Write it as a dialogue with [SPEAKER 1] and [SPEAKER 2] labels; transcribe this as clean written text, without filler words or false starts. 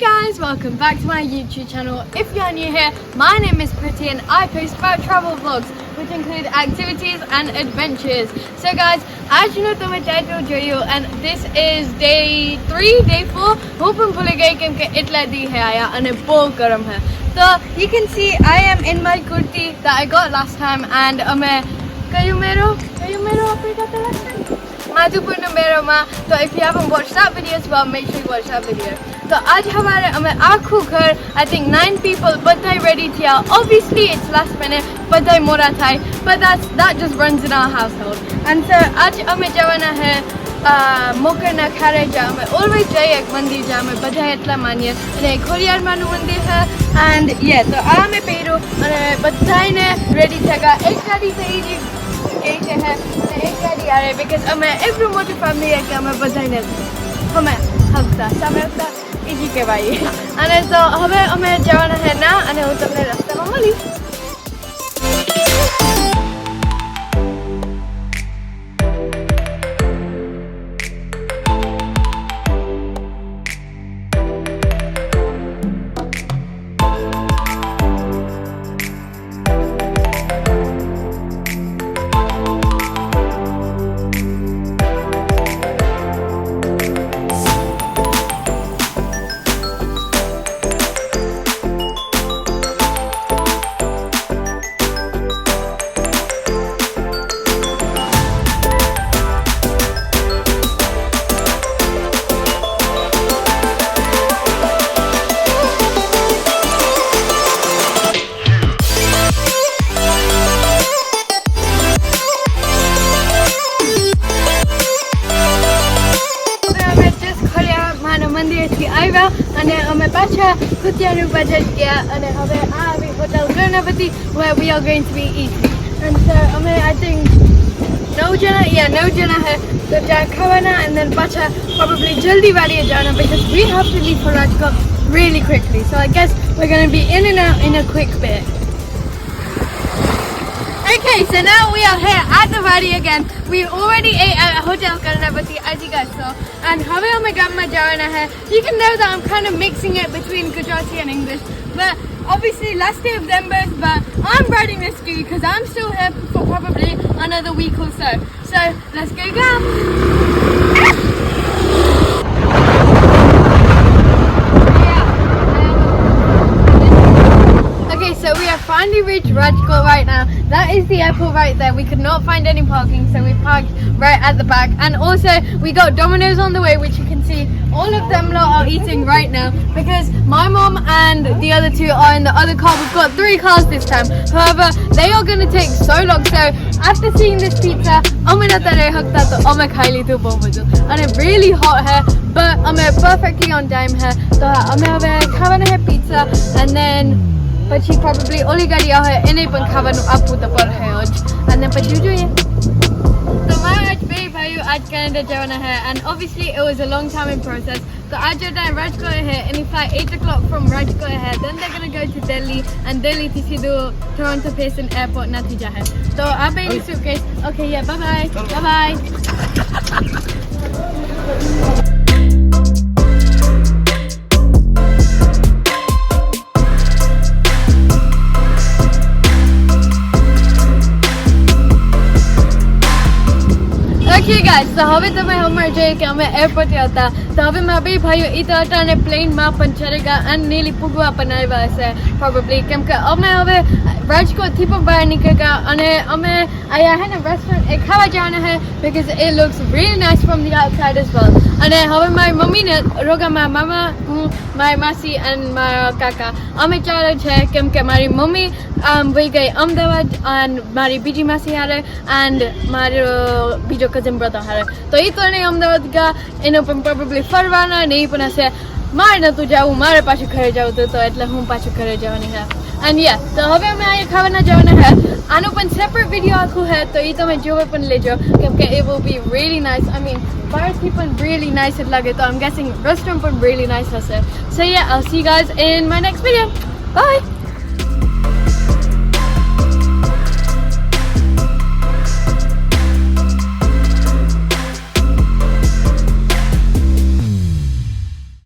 [SPEAKER 1] Guys, welcome back to my YouTube channel. If you're new here, my name is Pretty and I post about travel vlogs which include activities and adventures. So guys, as you know to मैं title જોયું and this is day 3, day 4. હું પણ ભૂલી ગઈ કેમ કે એટલા દી હે આયા અને બહુ ગરમ હે. So you can see I am in my kurti that I got last time and કયું મેરો આપણે got last time? માધુપુરનો મેરોમાં. So if you haven't watched that video as well, make sure you watch that video. So आज हमारे आखू घर I think 9 people બધા ready થયા. Obviously it's last minute, બધા મોડા થાય, but that just runs in our household. And so आज અમે જવાના હે મોકરના ખારે જા. અમે always જઈએ એક મંદિર જા. અમે બધા એટલા માનીએ અને ખોડિયારમાંનું મંદિર છે. And yeah, so આ અમે પહેર્યું અને બધાને ready થયા. એક ગાડી થઈ ગઈ છે હે અને એક ગાડી આવે because અમે every મોટી family છે કે અમે બધાને અમે હકતા સામે હકતા ઈજી કહેવાય. અને તો હવે અમે જવાના છે ના અને હું તમને રસ્તામાં મળીશ. મંદિરથી આવ્યા અને અમે પાછા કુતિયાની બજાર ગયા અને હવે આ આવી hotel Ganpati where we are going to be eating. And so અમે I think 9 જણા હે તો ત્યાં ખાવાના and then પાછા probably જલ્દી વાળીએ જવાના because we have to leave for Rajkot really quickly. So I guess we're going to be in and out in a quick bit. Okay, so now we are here at the Valley again. We already ate at Hotel Karnavati, as you guys saw. And how am I going to hai? You can know that I'm kind of mixing it between Gujarati and English. But obviously last day of December, but I'm riding this ski because I'm still here for probably another week or so. So let's go. So we have finally reached RAJKOT right now. That is the airport right there. We could not find any parking, so we parked right at the back. And also we got Domino's on the way, which you can see all of them lot are eating right now because my mom and the other two are in the other car. We've got 3 cars this time. However, they are going to take so long. So after seeing this pizza, and it's really hot here, but I'm perfectly on time here. So I'm having a pizza and then પછી probably ઓલી ગાડી આવે એને પણ ખાવાનું આપવું તો પડે જ અને પછી જોઈએ. તો મારા આજ બે ભાઈઓ આજ કનાડા જવાના છે and obviously it was a long time in process. તો આજે ત્યાં રાજકોટ છે એની flight 8 o'clock from Rajkot છે. Then they're going to go to Delhi and Delhi થી સીધું Toronto Pearson Airport નથી જાહે. તો આ બેની suitcase. Okay, yeah, bye. Okay guys, so હવે તમે અમારે જોઈએ કે અમે એરપોર્ટે હતા. તો હવે મારા બે ભાઈઓ ઈ તો હતા અને પ્લેનમાં પણ ચડેગા અને નીલી પૂગવા પણ આવ્યા હશે probably કેમ કે અમે હવે રાજકોટથી પણ બહાર નીકળ્યા અને અમે અહીંયા હે ને રેસ્ટોરન્ટ એ ખાવા જવાના છે because it looks really nice from the outside as well. અને હવે મારી મમ્મીને રોગા મારા મામા હું મારી માસી અને મારા કાકા અમે ચાલે છે કેમ કે મારી મમ્મી વહી ગઈ અમદાવાદ અને મારી બીજી માસી હારે and મારો બીજો કઝન brother હારે. તો એ તો નહીં અમદાવાદ ગયા એનો પણ probably ફરવાના ને એ પણ હશે મારે નતું જવું મારે પાછું ઘરે જવું હતું તો એટલે હું પાછું ઘરે જવાની છે. And yeah, તો હવે અમે અહીંયા ખાવાના જવાના છે. આનો પણ સેપરેટ વિડીયો આખું છે તો એ તમે જોવા પણ લેજો કેમ કે it will be really nice. I mean બહારથી પણ really nice જ લાગે તો I'm guessing restaurant પણ really nice હશે. So yeah, I'll see you guys in my next video. Bye.